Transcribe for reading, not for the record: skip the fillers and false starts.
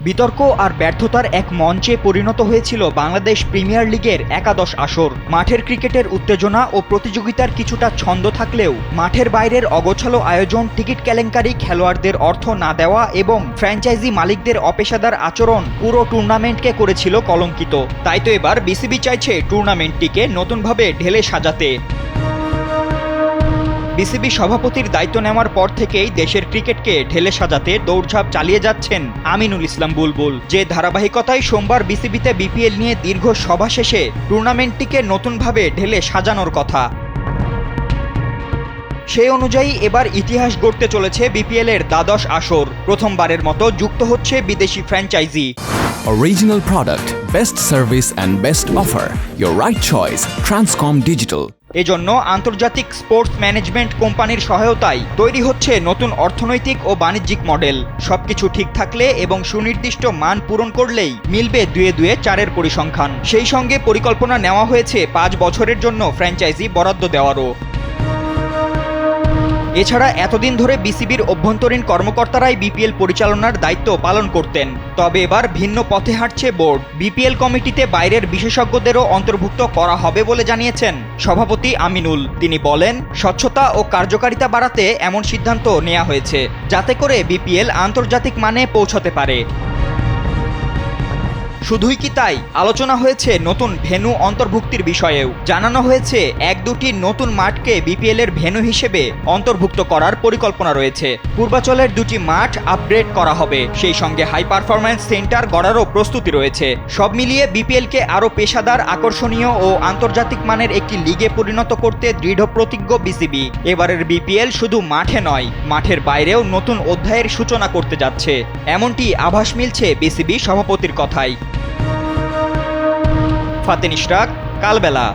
বিতর্ক আর ব্যর্থতার এক মঞ্চে পরিণত হয়েছিল বাংলাদেশ প্রিমিয়ার লিগের একাদশ আসর। মাঠের ক্রিকেটের উত্তেজনা ও প্রতিযোগিতার কিছুটা ছন্দ থাকলেও মাঠের বাইরের অগোছালো আয়োজন, টিকিট কেলেঙ্কারি, খেলোয়াড়দের অর্থ না দেওয়া এবং ফ্র্যাঞ্চাইজি মালিকদের অপেশাদার আচরণ পুরো টুর্নামেন্টকে করেছিল কলঙ্কিত। তাই তো এবার বিসিবি চাইছে টুর্নামেন্টটিকে নতুনভাবে ঢেলে সাজাতে। বিসিবি সভাপতির দায়িত্ব নেওয়ার পর থেকেই দেশের ক্রিকেটকে ঢেলে সাজাতে দৌড়ঝাঁপ চালিয়ে যাচ্ছেন আমিনুল ইসলাম বুলবুল। যে ধারাবাহিকতায় সোমবার বিসিবিতে বিপিএল নিয়ে দীর্ঘ সভা শেষে টুর্নামেন্টটিকে নতুনভাবে ঢেলে সাজানোর কথা। সেই অনুযায়ী এবার ইতিহাস গড়তে চলেছে বিপিএলের দ্বাদশ আসর। প্রথমবারের মতো যুক্ত হচ্ছে বিদেশি franchise. Original product, best service and best offer. Your right choice, Transcom Digital. এজন্য আন্তর্জাতিক স্পোর্টস ম্যানেজমেন্ট কোম্পানির সহায়তায় তৈরি হচ্ছে নতুন অর্থনৈতিক ও বাণিজ্যিক মডেল। সবকিছু ঠিক থাকলে এবং সুনির্দিষ্ট মান পূরণ করলেই মিলবে দুয়ে দুয়ে চারের পরিসংখ্যান। সেই সঙ্গে পরিকল্পনা নেওয়া হয়েছে 5 বছরের জন্য ফ্র্যাঞ্চাইজি বরাদ্দ দেওয়ারও। এছাড়া এতদিন ধরে বিসিবির অভ্যন্তরীণ কর্মকর্তারাই বিপিএল পরিচালনার দায়িত্ব পালন করতেন। তবে এবার ভিন্ন পথে হাঁটছে বোর্ড। বিপিএল কমিটিতে বাইরের বিশেষজ্ঞদেরও অন্তর্ভুক্ত করা হবে বলে জানিয়েছেন সভাপতি আমিনুল। তিনি বলেন, স্বচ্ছতা ও কার্যকারিতা বাড়াতে এমন সিদ্ধান্ত নেওয়া হয়েছে, যাতে করে বিপিএল আন্তর্জাতিক মানে পৌঁছাতে পারে। শুধুই কি তাই, আলোচনা হয়েছে নতুন ভেন্যু অন্তর্ভুক্তির বিষয়েও। জানানো হয়েছে 1-2টি নতুন মাঠকে বিপিএল এর ভেন্যু হিসেবে অন্তর্ভুক্ত করার পরিকল্পনা রয়েছে। পূর্বাচলের 2টি মাঠ আপগ্রেড করা হবে, সেই সঙ্গে হাই পারফরম্যান্স সেন্টার গড়ারও প্রস্তুতি রয়েছে। সব মিলিয়ে বিপিএলকে আরও পেশাদার, আকর্ষণীয় ও আন্তর্জাতিক মানের একটি লিগে পরিণত করতে দৃঢ় প্রতিজ্ঞ বিসিবি। এবারের বিপিএল শুধু মাঠে নয়, মাঠের বাইরেও নতুন অধ্যায়ের সূচনা করতে যাচ্ছে, এমনটি আভাস মিলছে বিসিবি সভাপতির কথায়। ফাতেন ইশরাক, কালবেলা।